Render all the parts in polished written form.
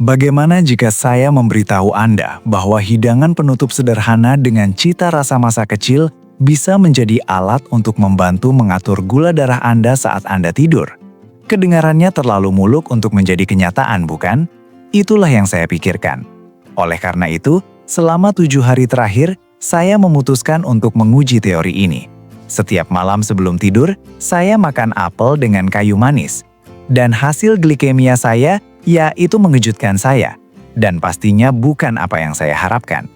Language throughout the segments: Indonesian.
Bagaimana jika saya memberitahu Anda bahwa hidangan penutup sederhana dengan cita rasa masa kecil bisa menjadi alat untuk membantu mengatur gula darah Anda saat Anda tidur? Kedengarannya terlalu muluk untuk menjadi kenyataan, bukan? Itulah yang saya pikirkan. Oleh karena itu, selama 7 hari terakhir, saya memutuskan untuk menguji teori ini. Setiap malam sebelum tidur, saya makan apel dengan kayu manis. Dan hasil glikemia saya, ya itu mengejutkan saya. Dan pastinya bukan apa yang saya harapkan.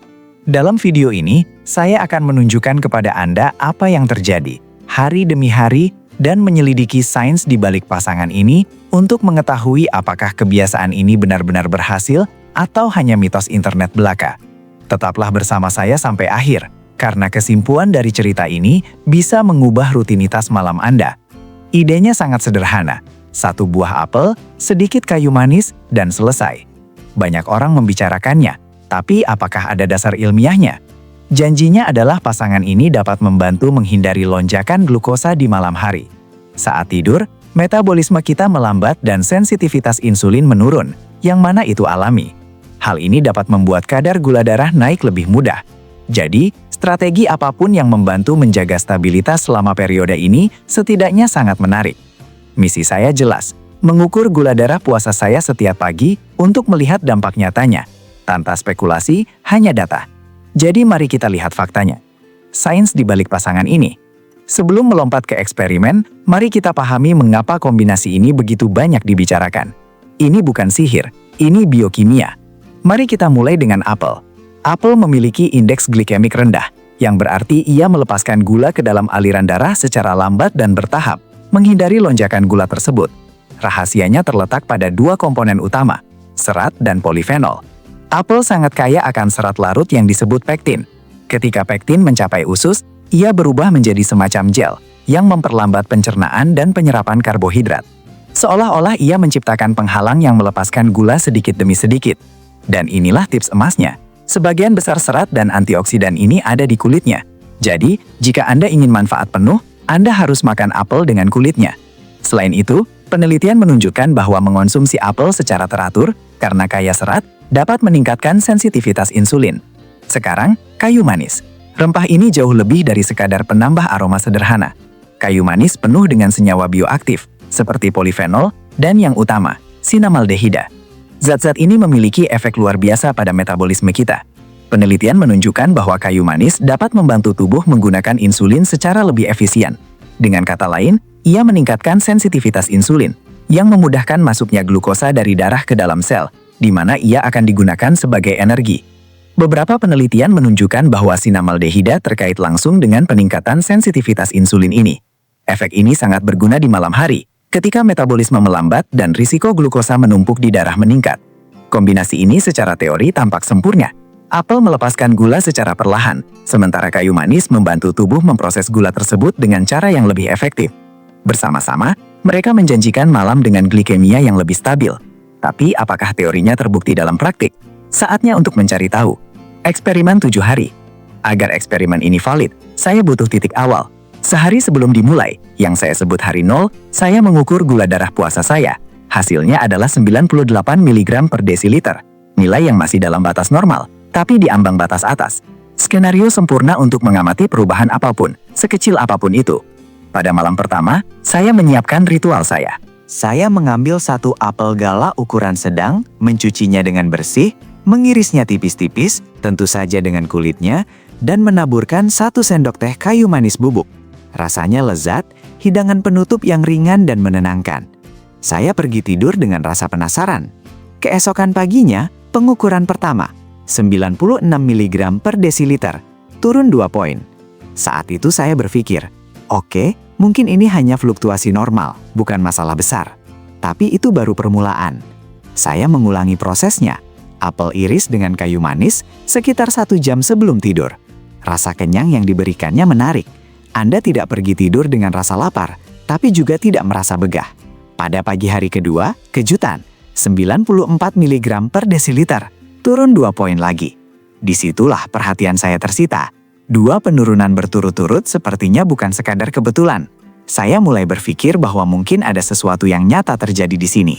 Dalam video ini, saya akan menunjukkan kepada Anda apa yang terjadi, hari demi hari, dan menyelidiki sains di balik pasangan ini untuk mengetahui apakah kebiasaan ini benar-benar berhasil atau hanya mitos internet belaka. Tetaplah bersama saya sampai akhir, karena kesimpulan dari cerita ini bisa mengubah rutinitas malam Anda. Idenya sangat sederhana. 1 buah apel, sedikit kayu manis, dan selesai. Banyak orang membicarakannya, tapi apakah ada dasar ilmiahnya? Janjinya adalah pasangan ini dapat membantu menghindari lonjakan glukosa di malam hari. Saat tidur, metabolisme kita melambat dan sensitivitas insulin menurun, yang mana itu alami. Hal ini dapat membuat kadar gula darah naik lebih mudah. Jadi, strategi apapun yang membantu menjaga stabilitas selama periode ini setidaknya sangat menarik. Misi saya jelas, mengukur gula darah puasa saya setiap pagi untuk melihat dampak nyatanya. Tanpa spekulasi, hanya data. Jadi mari kita lihat faktanya. Sains di balik pasangan ini. Sebelum melompat ke eksperimen, mari kita pahami mengapa kombinasi ini begitu banyak dibicarakan. Ini bukan sihir, ini biokimia. Mari kita mulai dengan apel. Apel memiliki indeks glikemik rendah, yang berarti ia melepaskan gula ke dalam aliran darah secara lambat dan bertahap, menghindari lonjakan gula tersebut. Rahasianya terletak pada 2 komponen utama, serat dan polifenol. Apel sangat kaya akan serat larut yang disebut pektin. Ketika pektin mencapai usus, ia berubah menjadi semacam gel yang memperlambat pencernaan dan penyerapan karbohidrat. Seolah-olah ia menciptakan penghalang yang melepaskan gula sedikit demi sedikit. Dan inilah tips emasnya. Sebagian besar serat dan antioksidan ini ada di kulitnya. Jadi, jika Anda ingin manfaat penuh, Anda harus makan apel dengan kulitnya. Selain itu, penelitian menunjukkan bahwa mengonsumsi apel secara teratur, karena kaya serat, dapat meningkatkan sensitivitas insulin. Sekarang, kayu manis. Rempah ini jauh lebih dari sekadar penambah aroma sederhana. Kayu manis penuh dengan senyawa bioaktif, seperti polifenol, dan yang utama, sinamaldehida. Zat-zat ini memiliki efek luar biasa pada metabolisme kita. Penelitian menunjukkan bahwa kayu manis dapat membantu tubuh menggunakan insulin secara lebih efisien. Dengan kata lain, ia meningkatkan sensitivitas insulin, yang memudahkan masuknya glukosa dari darah ke dalam sel, di mana ia akan digunakan sebagai energi. Beberapa penelitian menunjukkan bahwa sinamaldehida terkait langsung dengan peningkatan sensitivitas insulin ini. Efek ini sangat berguna di malam hari, ketika metabolisme melambat dan risiko glukosa menumpuk di darah meningkat. Kombinasi ini secara teori tampak sempurna. Apel melepaskan gula secara perlahan, sementara kayu manis membantu tubuh memproses gula tersebut dengan cara yang lebih efektif. Bersama-sama, mereka menjanjikan malam dengan glikemia yang lebih stabil. Tapi apakah teorinya terbukti dalam praktik? Saatnya untuk mencari tahu. Eksperimen 7 hari. Agar eksperimen ini valid, saya butuh titik awal. Sehari sebelum dimulai, yang saya sebut hari 0, saya mengukur gula darah puasa saya. Hasilnya adalah 98 mg per desiliter. Nilai yang masih dalam batas normal, tapi di ambang batas atas. Skenario sempurna untuk mengamati perubahan apapun, sekecil apapun itu. Pada malam pertama, saya menyiapkan ritual saya. Saya mengambil 1 apel gala ukuran sedang, mencucinya dengan bersih, mengirisnya tipis-tipis, tentu saja dengan kulitnya, dan menaburkan 1 sendok teh kayu manis bubuk. Rasanya lezat, hidangan penutup yang ringan dan menenangkan. Saya pergi tidur dengan rasa penasaran. Keesokan paginya, pengukuran pertama. 96 mg per desiliter, turun 2 poin. Saat itu saya berpikir, oke, mungkin ini hanya fluktuasi normal, bukan masalah besar. Tapi itu baru permulaan. Saya mengulangi prosesnya. Apel iris dengan kayu manis sekitar 1 jam sebelum tidur. Rasa kenyang yang diberikannya menarik. Anda tidak pergi tidur dengan rasa lapar, tapi juga tidak merasa begah. Pada pagi hari kedua, kejutan, 94 mg per desiliter. Turun 2 poin lagi. Disitulah perhatian saya tersita. 2 penurunan berturut-turut sepertinya bukan sekadar kebetulan. Saya mulai berpikir bahwa mungkin ada sesuatu yang nyata terjadi di sini.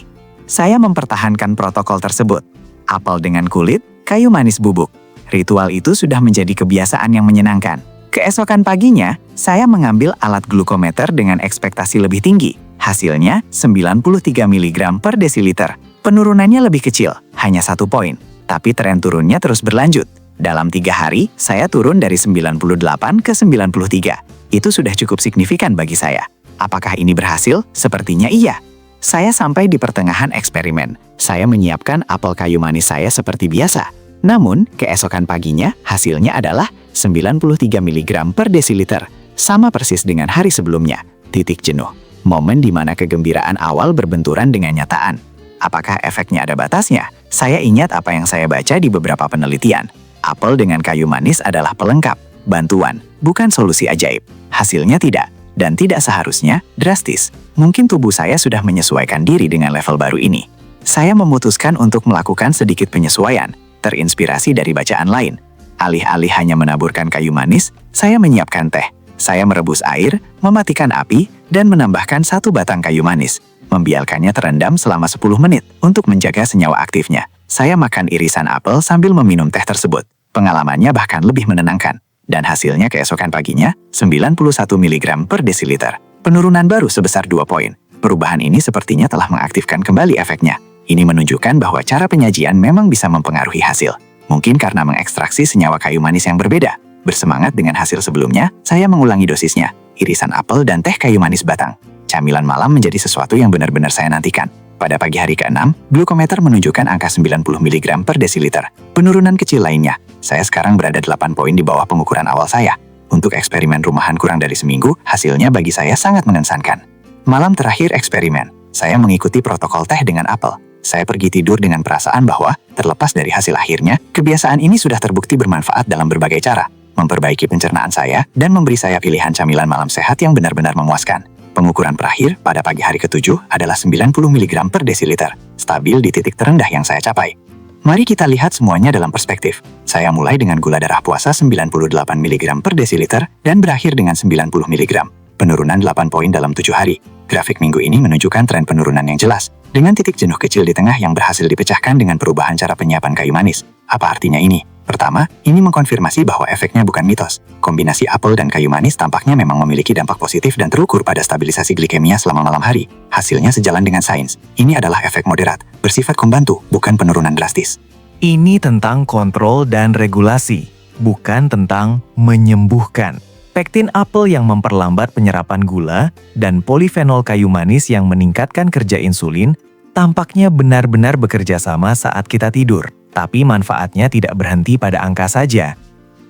Saya mempertahankan protokol tersebut. Apel dengan kulit, kayu manis bubuk. Ritual itu sudah menjadi kebiasaan yang menyenangkan. Keesokan paginya, saya mengambil alat glukometer dengan ekspektasi lebih tinggi. Hasilnya 93 mg per desiliter. Penurunannya lebih kecil, hanya 1 poin. Tapi tren turunnya terus berlanjut. Dalam 3 hari, saya turun dari 98 ke 93. Itu sudah cukup signifikan bagi saya. Apakah ini berhasil? Sepertinya iya. Saya sampai di pertengahan eksperimen. Saya menyiapkan apel kayu manis saya seperti biasa. Namun, keesokan paginya, hasilnya adalah 93 mg per desiliter. Sama persis dengan hari sebelumnya. Titik jenuh. Momen di mana kegembiraan awal berbenturan dengan nyataan. Apakah efeknya ada batasnya? Saya ingat apa yang saya baca di beberapa penelitian. Apel dengan kayu manis adalah pelengkap, bantuan, bukan solusi ajaib. Hasilnya tidak, dan tidak seharusnya drastis. Mungkin tubuh saya sudah menyesuaikan diri dengan level baru ini. Saya memutuskan untuk melakukan sedikit penyesuaian, terinspirasi dari bacaan lain. Alih-alih hanya menaburkan kayu manis, saya menyiapkan teh. Saya merebus air, mematikan api, dan menambahkan 1 batang kayu manis. Membiarkannya terendam selama 10 menit untuk menjaga senyawa aktifnya. Saya makan irisan apel sambil meminum teh tersebut. Pengalamannya bahkan lebih menenangkan. Dan hasilnya keesokan paginya, 91 mg per desiliter. Penurunan baru sebesar 2 poin. Perubahan ini sepertinya telah mengaktifkan kembali efeknya. Ini menunjukkan bahwa cara penyajian memang bisa mempengaruhi hasil. Mungkin karena mengekstraksi senyawa kayu manis yang berbeda. Bersemangat dengan hasil sebelumnya, saya mengulangi dosisnya. Irisan apel dan teh kayu manis batang. Camilan malam menjadi sesuatu yang benar-benar saya nantikan. Pada pagi hari ke-6, glukometer menunjukkan angka 90 mg per desiliter. Penurunan kecil lainnya, saya sekarang berada 8 poin di bawah pengukuran awal saya. Untuk eksperimen rumahan kurang dari seminggu, hasilnya bagi saya sangat mengesankan. Malam terakhir eksperimen, saya mengikuti protokol teh dengan apel. Saya pergi tidur dengan perasaan bahwa, terlepas dari hasil akhirnya, kebiasaan ini sudah terbukti bermanfaat dalam berbagai cara, memperbaiki pencernaan saya, dan memberi saya pilihan camilan malam sehat yang benar-benar memuaskan. Pengukuran terakhir pada pagi hari ke-7 adalah 90 mg per desiliter, stabil di titik terendah yang saya capai. Mari kita lihat semuanya dalam perspektif. Saya mulai dengan gula darah puasa 98 mg per desiliter dan berakhir dengan 90 mg. Penurunan 8 poin dalam 7 hari. Grafik minggu ini menunjukkan tren penurunan yang jelas, dengan titik jenuh kecil di tengah yang berhasil dipecahkan dengan perubahan cara penyiapan kayu manis. Apa artinya ini? Pertama, ini mengkonfirmasi bahwa efeknya bukan mitos. Kombinasi apel dan kayu manis tampaknya memang memiliki dampak positif dan terukur pada stabilisasi glikemia selama malam hari. Hasilnya sejalan dengan sains. Ini adalah efek moderat, bersifat membantu, bukan penurunan drastis. Ini tentang kontrol dan regulasi, bukan tentang menyembuhkan. Pektin apel yang memperlambat penyerapan gula dan polifenol kayu manis yang meningkatkan kerja insulin tampaknya benar-benar bekerja sama saat kita tidur. Tapi manfaatnya tidak berhenti pada angka saja.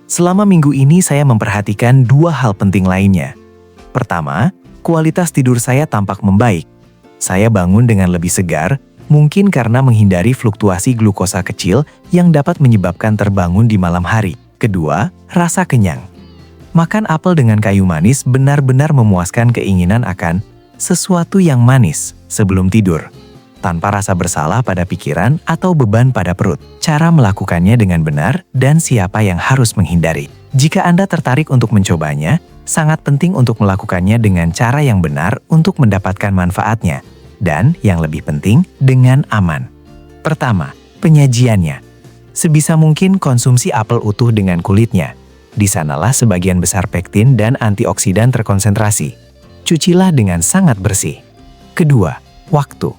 Selama minggu ini saya memperhatikan 2 hal penting lainnya. Pertama, kualitas tidur saya tampak membaik. Saya bangun dengan lebih segar, mungkin karena menghindari fluktuasi glukosa kecil yang dapat menyebabkan terbangun di malam hari. Kedua, rasa kenyang. Makan apel dengan kayu manis benar-benar memuaskan keinginan akan sesuatu yang manis sebelum tidur, tanpa rasa bersalah pada pikiran atau beban pada perut. Cara melakukannya dengan benar dan siapa yang harus menghindari. Jika Anda tertarik untuk mencobanya, sangat penting untuk melakukannya dengan cara yang benar untuk mendapatkan manfaatnya. Dan yang lebih penting, dengan aman. Pertama, penyajiannya. Sebisa mungkin konsumsi apel utuh dengan kulitnya. Di sanalah sebagian besar pektin dan antioksidan terkonsentrasi. Cucilah dengan sangat bersih. Kedua, waktu.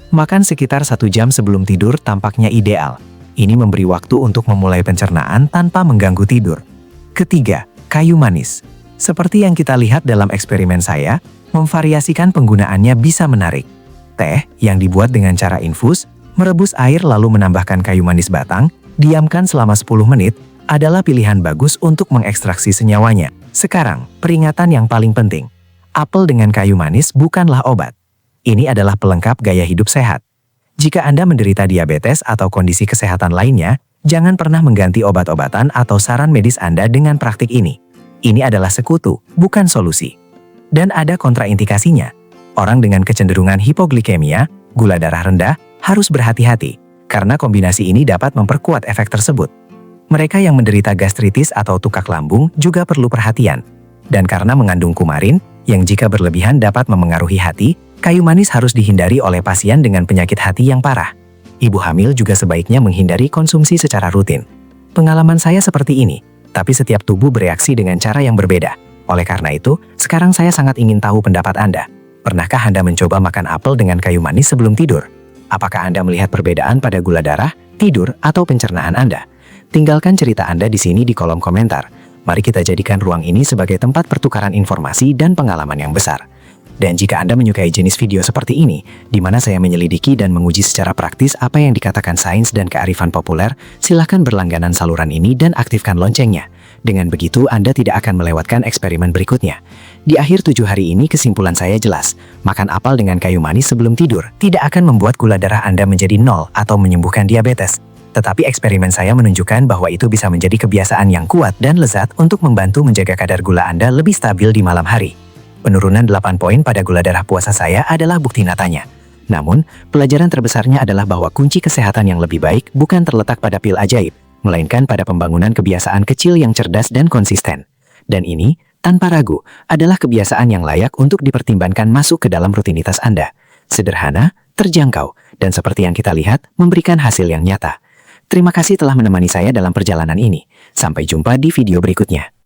Makan sekitar 1 jam sebelum tidur tampaknya ideal. Ini memberi waktu untuk memulai pencernaan tanpa mengganggu tidur. Ketiga, kayu manis. Seperti yang kita lihat dalam eksperimen saya, memvariasikan penggunaannya bisa menarik. Teh yang dibuat dengan cara infus, merebus air lalu menambahkan kayu manis batang, diamkan selama 10 menit, adalah pilihan bagus untuk mengekstraksi senyawanya. Sekarang, peringatan yang paling penting. Apel dengan kayu manis bukanlah obat. Ini adalah pelengkap gaya hidup sehat. Jika Anda menderita diabetes atau kondisi kesehatan lainnya, jangan pernah mengganti obat-obatan atau saran medis Anda dengan praktik ini. Ini adalah sekutu, bukan solusi. Dan ada kontraindikasinya. Orang dengan kecenderungan hipoglikemia, gula darah rendah, harus berhati-hati, karena kombinasi ini dapat memperkuat efek tersebut. Mereka yang menderita gastritis atau tukak lambung juga perlu perhatian. Dan karena mengandung kumarin, yang jika berlebihan dapat memengaruhi hati, Kayu manis harus dihindari oleh pasien dengan penyakit hati yang parah. Ibu hamil juga sebaiknya menghindari konsumsi secara rutin. Pengalaman saya seperti ini, tapi setiap tubuh bereaksi dengan cara yang berbeda. Oleh karena itu, sekarang saya sangat ingin tahu pendapat Anda. Pernahkah Anda mencoba makan apel dengan kayu manis sebelum tidur? Apakah Anda melihat perbedaan pada gula darah, tidur, atau pencernaan Anda? Tinggalkan cerita Anda di sini di kolom komentar. Mari kita jadikan ruang ini sebagai tempat pertukaran informasi dan pengalaman yang besar. Dan jika Anda menyukai jenis video seperti ini, di mana saya menyelidiki dan menguji secara praktis apa yang dikatakan sains dan kearifan populer, silahkan berlangganan saluran ini dan aktifkan loncengnya. Dengan begitu, Anda tidak akan melewatkan eksperimen berikutnya. Di akhir 7 hari ini, kesimpulan saya jelas. Makan apel dengan kayu manis sebelum tidur tidak akan membuat gula darah Anda menjadi 0 atau menyembuhkan diabetes. Tetapi eksperimen saya menunjukkan bahwa itu bisa menjadi kebiasaan yang kuat dan lezat untuk membantu menjaga kadar gula Anda lebih stabil di malam hari. Penurunan 8 poin pada gula darah puasa saya adalah bukti nyatanya. Namun, pelajaran terbesarnya adalah bahwa kunci kesehatan yang lebih baik bukan terletak pada pil ajaib, melainkan pada pembangunan kebiasaan kecil yang cerdas dan konsisten. Dan ini, tanpa ragu, adalah kebiasaan yang layak untuk dipertimbangkan masuk ke dalam rutinitas Anda. Sederhana, terjangkau, dan seperti yang kita lihat, memberikan hasil yang nyata. Terima kasih telah menemani saya dalam perjalanan ini. Sampai jumpa di video berikutnya.